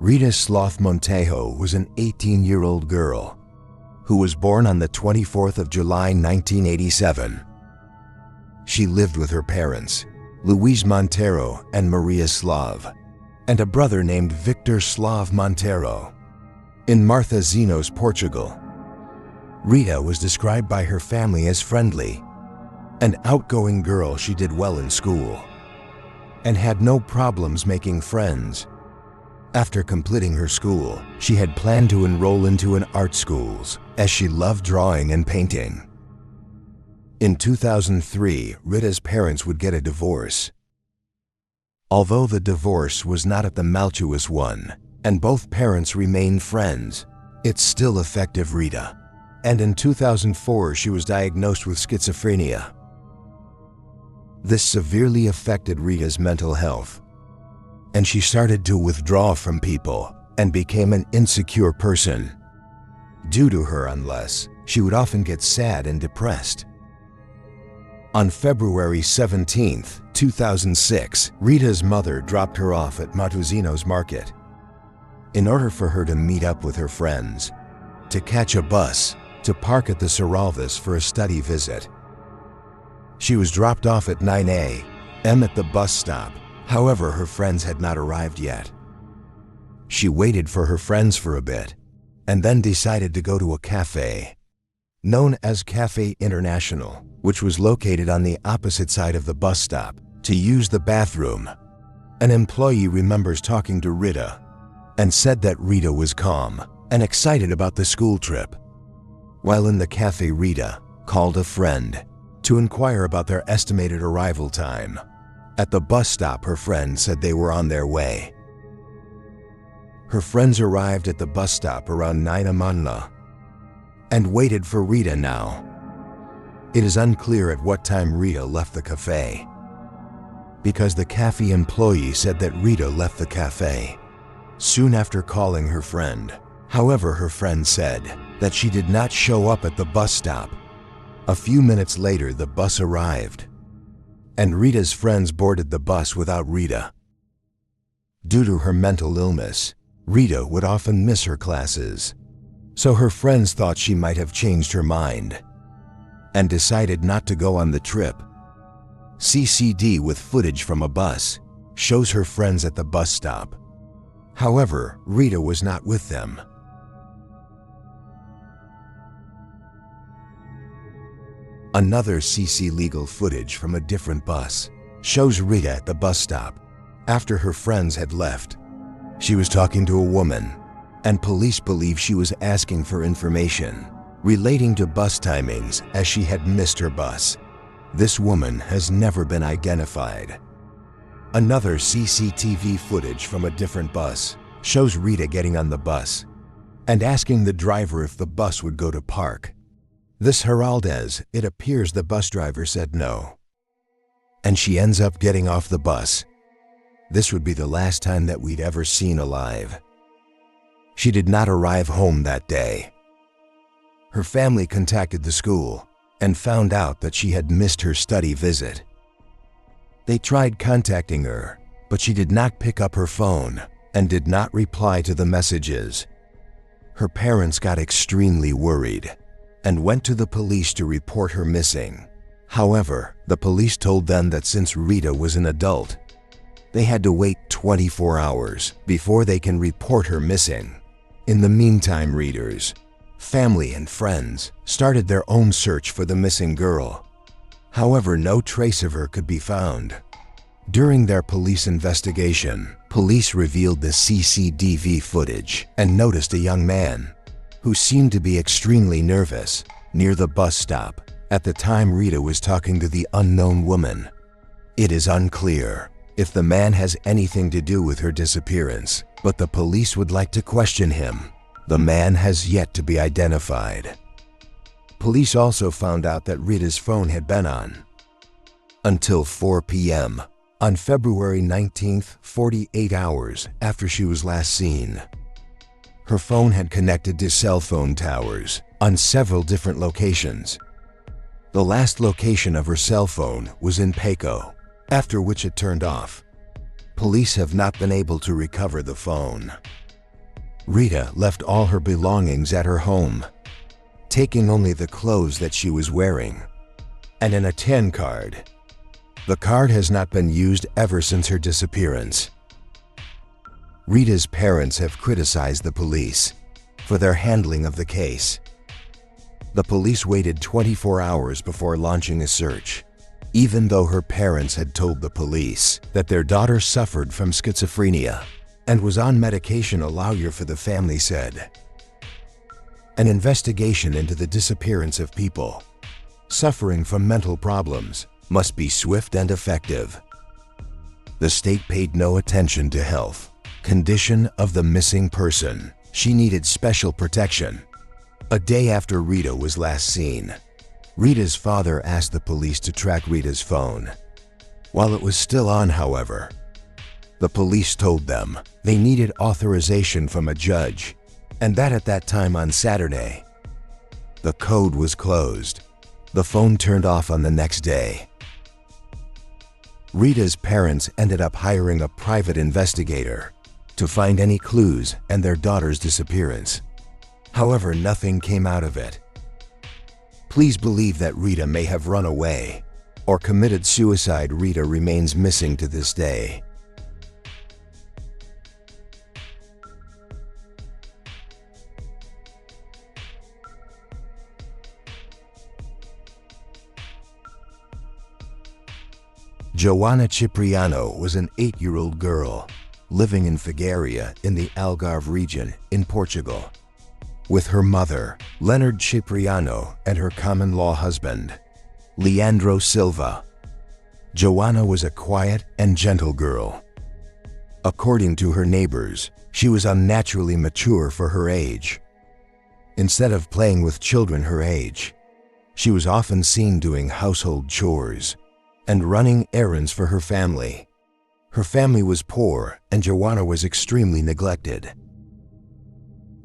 Rita Slof Monteiro was an 18-year-old girl who was born on the 24th of July 1987. She lived with her parents, Luís Monteiro and Maria Slof, and a brother named Victor Slof Monteiro, in Matosinhos, Portugal. Rita was described by her family as friendly, an outgoing girl. She did well in school and had no problems making friends. After completing her school, she had planned to enroll into an art schools as she loved drawing and painting. In 2003, Rita's parents would get a divorce. Although the divorce was not a tumultuous one, and both parents remained friends, it still affected Rita. And in 2004, she was diagnosed with schizophrenia. This severely affected Rita's mental health, and she started to withdraw from people and became an insecure person. Due to her illness, she would often get sad and depressed. On February 17, 2006, Rita's mother dropped her off at Matosinhos Market in order for her to meet up with her friends, to catch a bus, to park at the Serralves for a study visit. She was dropped off at 9 a.m. at the bus stop. However, her friends had not arrived yet. She waited for her friends for a bit and then decided to go to a cafe known as Café International, which was located on the opposite side of the bus stop, to use the bathroom. An employee remembers talking to Rita and said that Rita was calm and excited about the school trip. While in the cafe, Rita called a friend to inquire about their estimated arrival time. At the bus stop, her friend said they were on their way. Her friends arrived at the bus stop around 9 a.m. and waited for Rita. Now, it is unclear at what time Rita left the cafe, because the cafe employee said that Rita left the cafe soon after calling her friend. However, her friend said that she did not show up at the bus stop. A few minutes later, the bus arrived, and Rita's friends boarded the bus without Rita. Due to her mental illness, Rita would often miss her classes, so her friends thought she might have changed her mind and decided not to go on the trip. CCD with footage from a bus shows her friends at the bus stop. However, Rita was not with them. Another CC legal footage from a different bus shows Rita at the bus stop after her friends had left. She was talking to a woman, and police believe she was asking for information relating to bus timings as she had missed her bus. This woman has never been identified. Another CCTV footage from a different bus shows Rita getting on the bus and asking the driver if the bus would go to park. This Heraldez, it appears the bus driver said no, and she ends up getting off the bus. This would be the last time that we'd ever seen alive. She did not arrive home that day. Her family contacted the school and found out that she had missed her study visit. They tried contacting her, but she did not pick up her phone and did not reply to the messages. Her parents got extremely worried and went to the police to report her missing. However, the police told them that since Rita was an adult, they had to wait 24 hours before they can report her missing. In the meantime, readers, family and friends started their own search for the missing girl. However, no trace of her could be found. During their police investigation, police revealed the CCTV footage and noticed a young man who seemed to be extremely nervous near the bus stop at the time Rita was talking to the unknown woman. It is unclear if the man has anything to do with her disappearance, but the police would like to question him. The man has yet to be identified. Police also found out that Rita's phone had been on until 4 p.m. on February 19th, 48 hours after she was last seen. Her phone had connected to cell phone towers on several different locations. The last location of her cell phone was in Paco, after which it turned off. Police have not been able to recover the phone. Rita left all her belongings at her home, taking only the clothes that she was wearing, and an ATM card. The card has not been used ever since her disappearance. Rita's parents have criticized the police for their handling of the case. The police waited 24 hours before launching a search, even though her parents had told the police that their daughter suffered from schizophrenia and was on medication, a lawyer for the family said. An investigation into the disappearance of people suffering from mental problems must be swift and effective. The state paid no attention to health condition of the missing person. She needed special protection. A day after Rita was last seen, Rita's father asked the police to track Rita's phone. While it was still on, however, the police told them they needed authorization from a judge, and that at that time on Saturday. The code was closed. The phone turned off on the next day. Rita's parents ended up hiring a private investigator to find any clues and their daughter's disappearance. However, nothing came out of it. Please believe that Rita may have run away or committed suicide. Rita remains missing to this day. Joana Cipriano was an 8-year-old girl living in Figueira in the Algarve region in Portugal, with her mother, Leonard Cipriano, and her common-law husband, Leandro Silva. Joana was a quiet and gentle girl. According to her neighbors, she was unnaturally mature for her age. Instead of playing with children her age, she was often seen doing household chores and running errands for her family. Her family was poor and Joana was extremely neglected.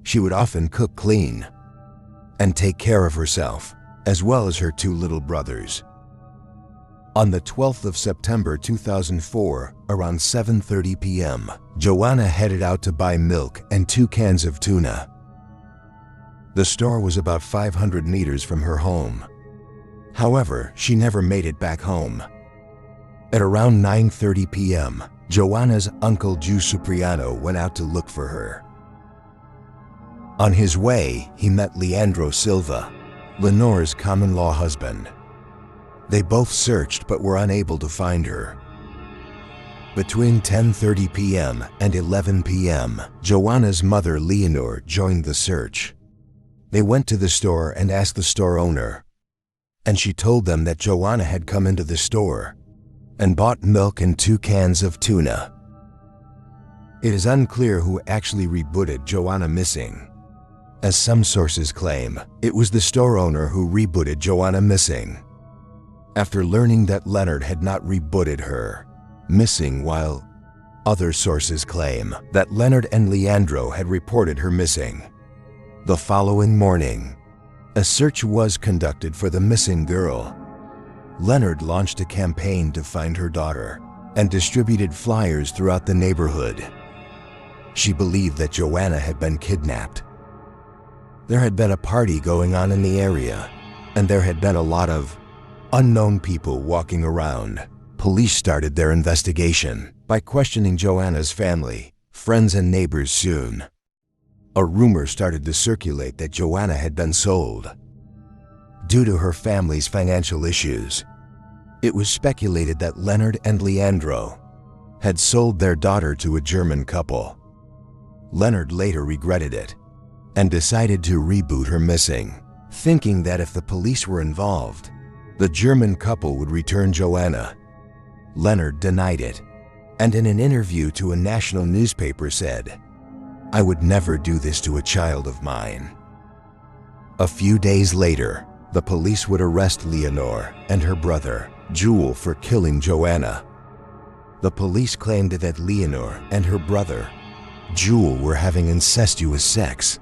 She would often cook, clean, and take care of herself, as well as her 2 little brothers. On the 12th of September 2004, around 7:30 p.m., Joana headed out to buy milk and 2 cans of tuna. The store was about 500 meters from her home. However, she never made it back home. At around 9:30 p.m., Joana's uncle João Cipriano went out to look for her. On his way, he met Leandro Silva, Lenore's common-law husband. They both searched but were unable to find her. Between 10:30 p.m. and 11 p.m., Joana's mother, Leonore, joined the search. They went to the store and asked the store owner, and she told them that Joana had come into the store and bought milk and 2 cans of tuna. It is unclear who actually rebooted Joana missing. As some sources claim, it was the store owner who rebooted Joana missing, after learning that Leonard had not rebooted her missing, while other sources claim that Leonard and Leandro had reported her missing. The following morning, a search was conducted for the missing girl. Leonard launched a campaign to find her daughter and distributed flyers throughout the neighborhood. She believed that Joana had been kidnapped. There had been a party going on in the area, and there had been a lot of unknown people walking around. Police started their investigation by questioning Joana's family, friends, and neighbors soon. A rumor started to circulate that Joana had been sold. Due to her family's financial issues, it was speculated that Leonard and Leandro had sold their daughter to a German couple. Leonard later regretted it and decided to reboot her missing, thinking that if the police were involved, the German couple would return Joana. Leonard denied it, and in an interview to a national newspaper said, "I would never do this to a child of mine." A few days later, the police would arrest Leonore and her brother, João, for killing Joana. The police claimed that Leonore and her brother, João, were having incestuous sex.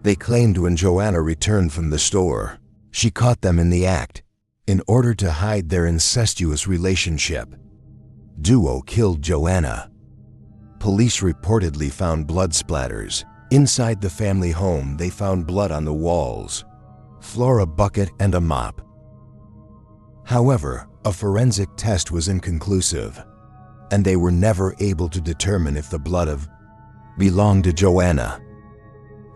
They claimed when Joana returned from the store, she caught them in the act. In order to hide their incestuous relationship, João killed Joana. Police reportedly found blood splatters. Inside the family home, they found blood on the walls, floor, a bucket, and a mop. However, a forensic test was inconclusive, and they were never able to determine if the blood belonged to Joana.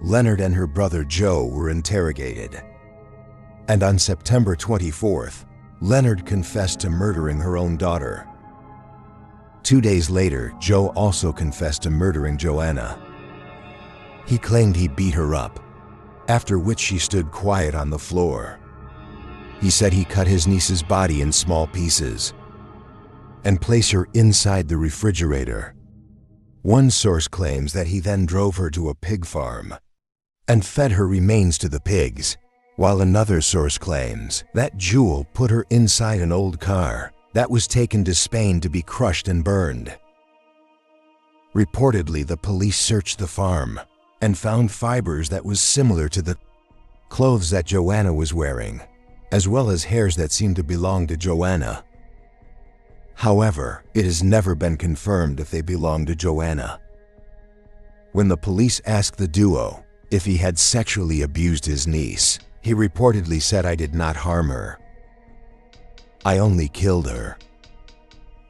Leonard and her brother Joe were interrogated, and on September 24th, Leonard confessed to murdering her own daughter. 2 days later, Joe also confessed to murdering Joana. He claimed he beat her up, after which she stood quiet on the floor. He said he cut his niece's body in small pieces and placed her inside the refrigerator. One source claims that he then drove her to a pig farm and fed her remains to the pigs, while another source claims that Jewel put her inside an old car that was taken to Spain to be crushed and burned. Reportedly, the police searched the farm and found fibers that was similar to the clothes that Joana was wearing, as well as hairs that seemed to belong to Joana. However, it has never been confirmed if they belong to Joana. When the police asked the duo if he had sexually abused his niece, he reportedly said, "I did not harm her. I only killed her."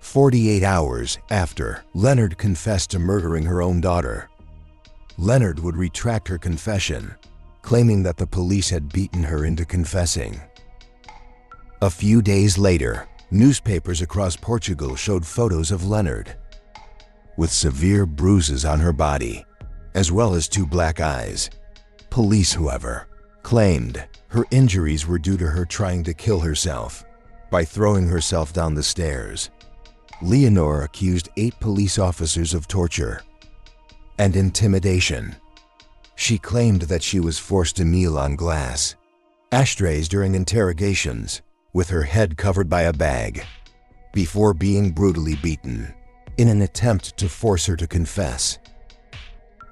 48 hours after Leonard confessed to murdering her own daughter, Leonard would retract her confession, claiming that the police had beaten her into confessing. A few days later, newspapers across Portugal showed photos of Leonard with severe bruises on her body, as well as 2 black eyes. Police, however, claimed her injuries were due to her trying to kill herself by throwing herself down the stairs. Leonor accused 8 police officers of torture and intimidation. She claimed that she was forced to kneel on glass ashtrays during interrogations, with her head covered by a bag, before being brutally beaten in an attempt to force her to confess.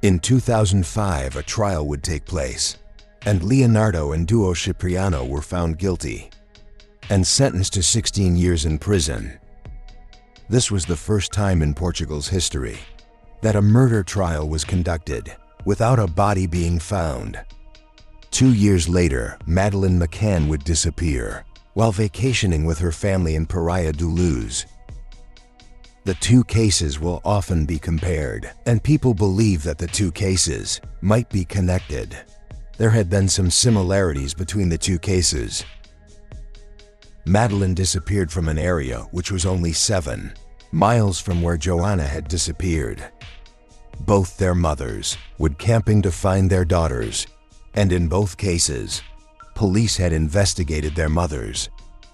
In 2005, a trial would take place, and Leonardo and duo Cipriano were found guilty and sentenced to 16 years in prison. This was the first time in Portugal's history that a murder trial was conducted without a body being found. 2 years later, Madeleine McCann would disappear while vacationing with her family in Praia do Luz. The 2 cases will often be compared, and people believe that the 2 cases might be connected. There had been some similarities between the 2 cases. Madeleine disappeared from an area which was only 7 miles from where Joana had disappeared. Both their mothers went camping to find their daughters, and in both cases, police had investigated their mothers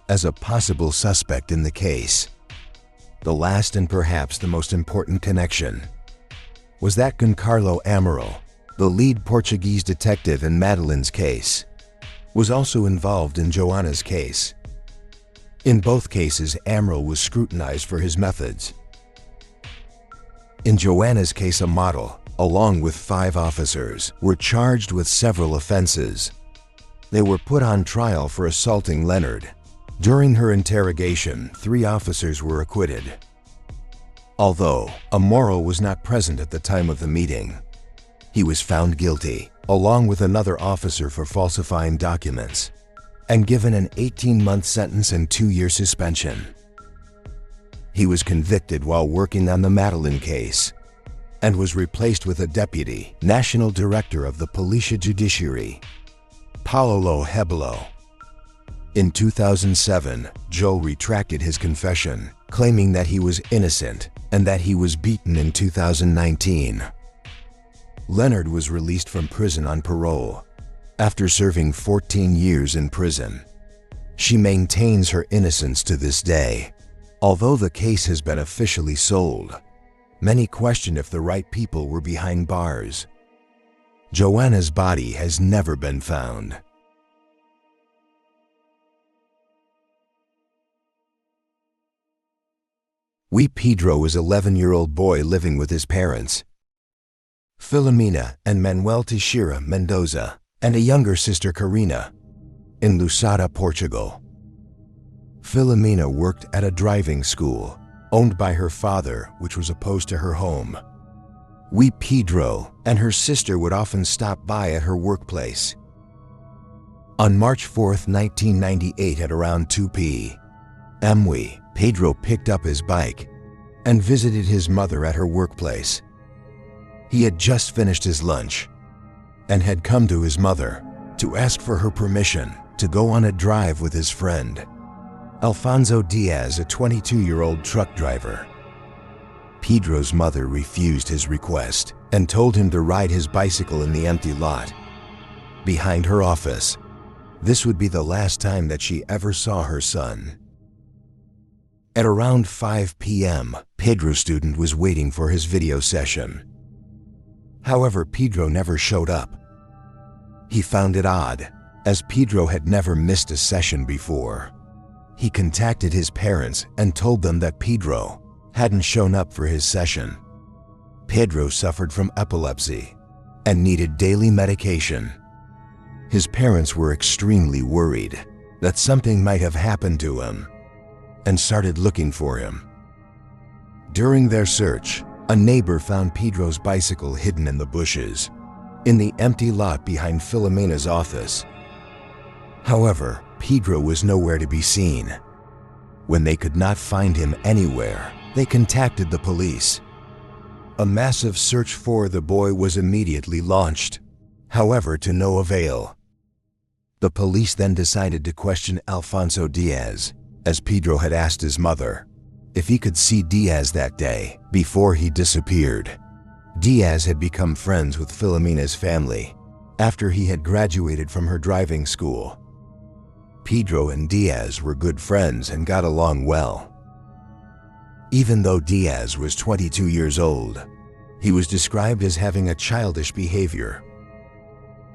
as a possible suspect in the case. The last and perhaps the most important connection was that Giancarlo Amaral, the lead Portuguese detective in Madeleine's case, was also involved in Joana's case. In both cases, Amaral was scrutinized for his methods. In Joana's case, a model, along with 5 officers, were charged with several offenses. They were put on trial for assaulting Leonard. During her interrogation, 3 officers were acquitted, although Amaral was not present at the time of the meeting. He was found guilty, along with another officer, for falsifying documents, and given an 18-month sentence and 2-year suspension. He was convicted while working on the Madeleine case and was replaced with a deputy national director of the Polícia Judiciary, Paulo Rebelo. In 2007, Joe retracted his confession, claiming that he was innocent and that he was beaten in 2019. Leonard was released from prison on parole after serving 14 years in prison. She maintains her innocence to this day. Although the case has been officially sold, many question if the right people were behind bars. Joana's body has never been found. Pedro was an 11-year-old boy living with his parents, Filomena and Manuel Teixeira Mendoza, and a younger sister, Karina, in Lusada, Portugal. Filomena worked at a driving school owned by her father, which was opposed to her home, Pedro and her sister would often stop by at her workplace. On March 4th, 1998 at around 2 p.m., Pedro picked up his bike and visited his mother at her workplace. He had just finished his lunch and had come to his mother to ask for her permission to go on a drive with his friend, Alfonso Diaz, a 22-year-old truck driver. Pedro's mother refused his request and told him to ride his bicycle in the empty lot behind her office. This would be the last time that she ever saw her son. At around 5 p.m., Pedro's student was waiting for his video session. However, Pedro never showed up. He found it odd, as Pedro had never missed a session before. He contacted his parents and told them that Pedro hadn't shown up for his session. Pedro suffered from epilepsy and needed daily medication. His parents were extremely worried that something might have happened to him and started looking for him. During their search, a neighbor found Pedro's bicycle hidden in the bushes in the empty lot behind Filomena's office. However, Pedro was nowhere to be seen. When they could not find him anywhere, they contacted the police. A massive search for the boy was immediately launched, however, to no avail. The police then decided to question Alfonso Diaz, as Pedro had asked his mother if he could see Diaz that day before he disappeared. Diaz had become friends with Filomena's family after he had graduated from her driving school. Pedro and Diaz were good friends and got along well. Even though Diaz was 22 years old, he was described as having a childish behavior.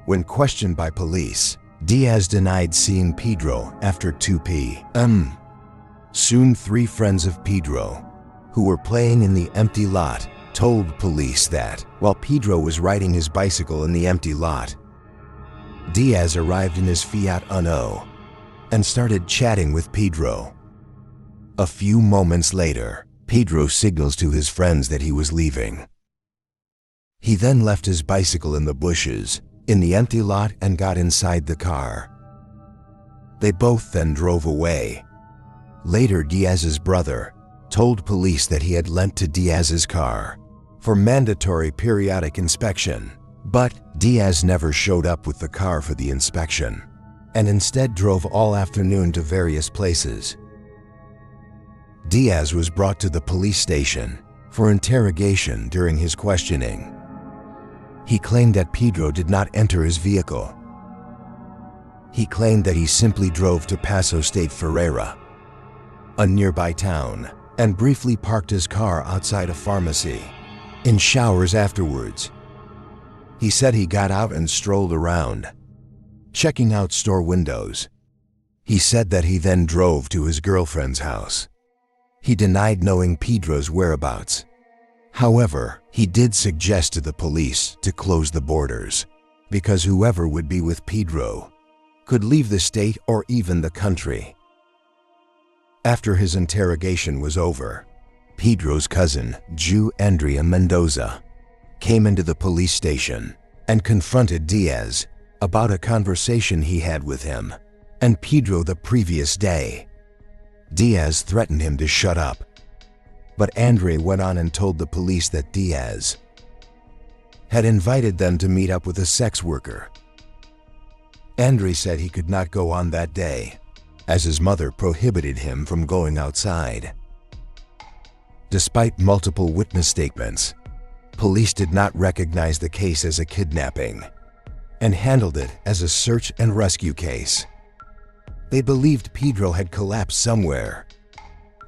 When questioned by police, Diaz denied seeing Pedro after 2 p.m. Soon 3 friends of Pedro, who were playing in the empty lot, told police that while Pedro was riding his bicycle in the empty lot, Diaz arrived in his Fiat Uno and started chatting with Pedro. A few moments later, Pedro signals to his friends that he was leaving. He then left his bicycle in the bushes in the empty lot and got inside the car. They both then drove away. Later, Diaz's brother told police that he had lent to Diaz's car for mandatory periodic inspection, but Diaz never showed up with the car for the inspection and instead drove all afternoon to various places. Diaz was brought to the police station for interrogation. During his questioning, he claimed that Pedro did not enter his vehicle. He claimed that he simply drove to Paso State Ferreira, a nearby town, and briefly parked his car outside a pharmacy. In showers afterwards, he said he got out and strolled around, checking out store windows. He said that he then drove to his girlfriend's house. He denied knowing Pedro's whereabouts. However, he did suggest to the police to close the borders, because whoever would be with Pedro could leave the state or even the country. After his interrogation was over, Pedro's cousin, Jew Andrea Mendoza, came into the police station and confronted Diaz about a conversation he had with him and Pedro the previous day. Diaz threatened him to shut up, but Andrea went on and told the police that Diaz had invited them to meet up with a sex worker. Andrea said he could not go on that day, as his mother prohibited him from going outside. Despite multiple witness statements, police did not recognize the case as a kidnapping and handled it as a search and rescue case. They believed Pedro had collapsed somewhere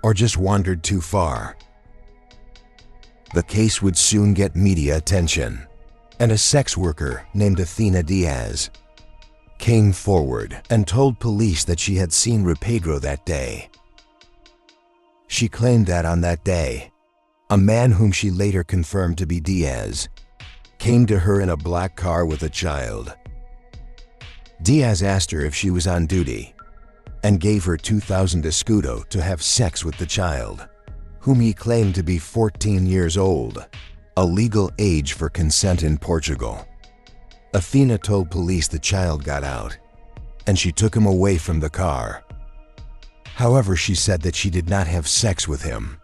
or just wandered too far. The case would soon get media attention, and a sex worker named Athena Diaz came forward and told police that she had seen Pedro that day. She claimed that on that day, a man whom she later confirmed to be Diaz came to her in a black car with a child. Diaz asked her if she was on duty and gave her 2,000 escudo to have sex with the child, whom he claimed to be 14 years old, a legal age for consent in Portugal. Athena told police the child got out, and she took him away from the car. However, she said that she did not have sex with him,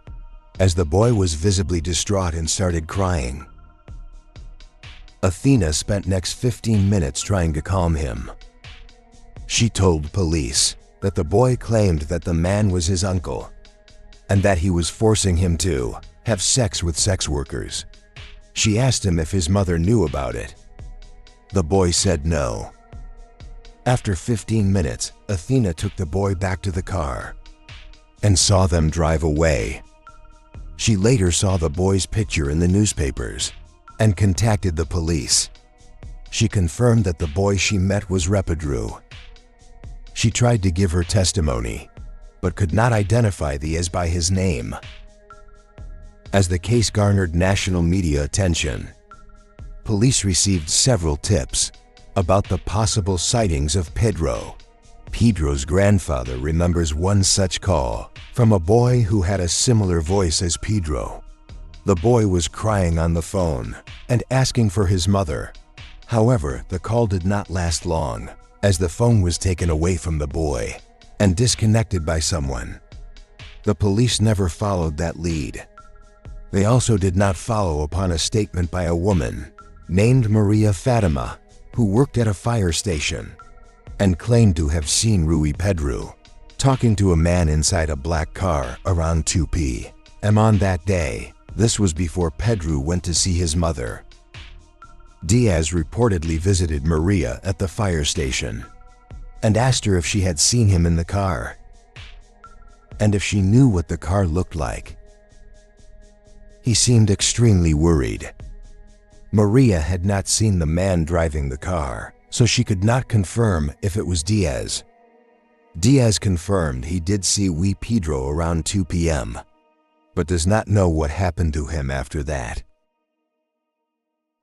as the boy was visibly distraught and started crying. Athena spent next 15 minutes trying to calm him. She told police that the boy claimed that the man was his uncle and that he was forcing him to have sex with sex workers. She asked him if his mother knew about it. The boy said no. After 15 minutes, Athena took the boy back to the car and saw them drive away. She later saw the boy's picture in the newspapers and contacted the police. She confirmed that the boy she met was Pedro. She tried to give her testimony, but could not identify Diaz by his name. As the case garnered national media attention, police received several tips about the possible sightings of Pedro. Pedro's grandfather remembers one such call from a boy who had a similar voice as Pedro. The boy was crying on the phone and asking for his mother. However, the call did not last long, as the phone was taken away from the boy and disconnected by someone. The police never followed that lead. They also did not follow upon a statement by a woman named Maria Fatima, who worked at a fire station and claimed to have seen Pedro talking to a man inside a black car around 2 p.m. on that day. This was before Pedro went to see his mother. Diaz reportedly visited Maria at the fire station and asked her if she had seen him in the car and if she knew what the car looked like. He seemed extremely worried. Maria had not seen the man driving the car, so she could not confirm if it was Diaz. Diaz confirmed he did see Pedro around 2 p.m., but does not know what happened to him after that.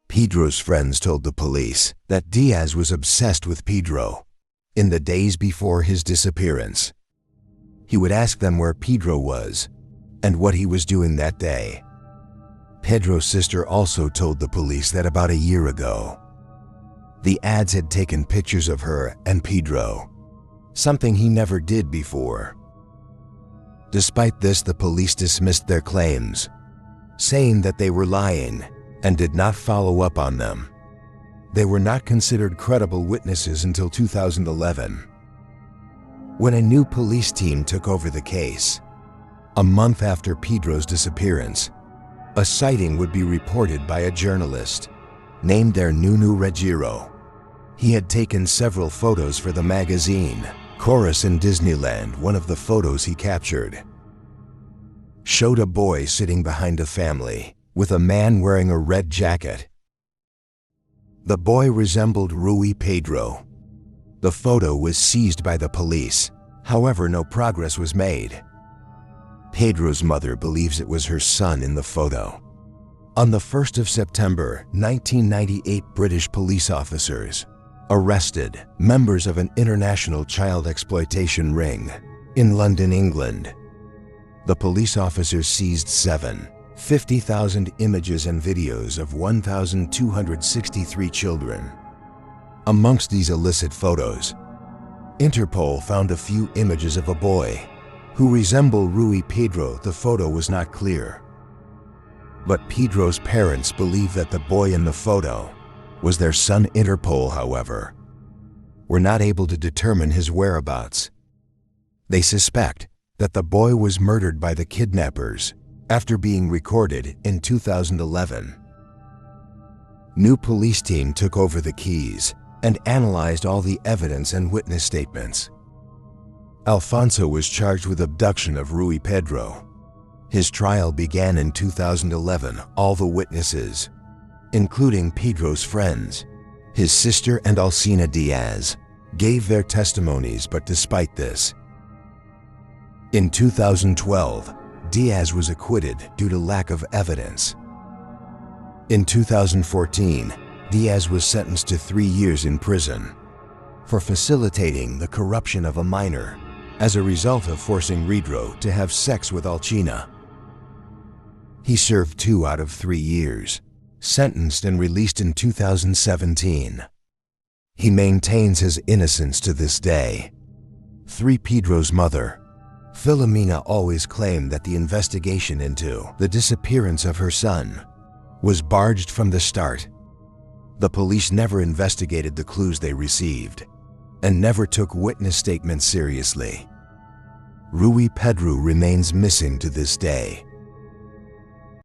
Pedro's friends told the police that Diaz was obsessed with Pedro in the days before his disappearance. He would ask them where Pedro was and what he was doing that day. Pedro's sister also told the police that about a year ago, the ads had taken pictures of her and Pedro, something he never did before. Despite this, the police dismissed their claims, saying that they were lying and did not follow up on them. They were not considered credible witnesses until 2011, when a new police team took over the case. A month after Pedro's disappearance, a sighting would be reported by a journalist named Nuno Ruggiero. He had taken several photos for the magazine Chorus in Disneyland. One of the photos he captured showed a boy sitting behind a family with a man wearing a red jacket. The boy resembled Pedro. The photo was seized by the police. However, no progress was made. Pedro's mother believes it was her son in the photo. On the 1st of September 1998, British police officers arrested members of an international child exploitation ring in London, England. The police officers seized 50,000 images and videos of 1,263 children. Amongst these illicit photos, Interpol found a few images of a boy who resembled Pedro. The photo was not clear, but Pedro's parents believe that the boy in the photo was their son. Interpol, however, were not able to determine his whereabouts. They suspect that the boy was murdered by the kidnappers after being recorded in 2011. New police team took over the keys and analyzed all the evidence and witness statements. Alfonso was charged with abduction of Pedro. His trial began in 2011. All the witnesses, including Pedro's friends, his sister and Alcina Diaz, gave their testimonies, but despite this, in 2012, Diaz was acquitted due to lack of evidence. In 2014, Diaz was sentenced to 3 years in prison for facilitating the corruption of a minor as a result of forcing Rita to have sex with Alcina. He served 2 out of 3 years, sentenced and released in 2017. He maintains his innocence to this day. 3 Pedro's mother, Filomena, always claimed that the investigation into the disappearance of her son was barged from the start. The police never investigated the clues they received and never took witness statements seriously. Rui Pedro remains missing to this day.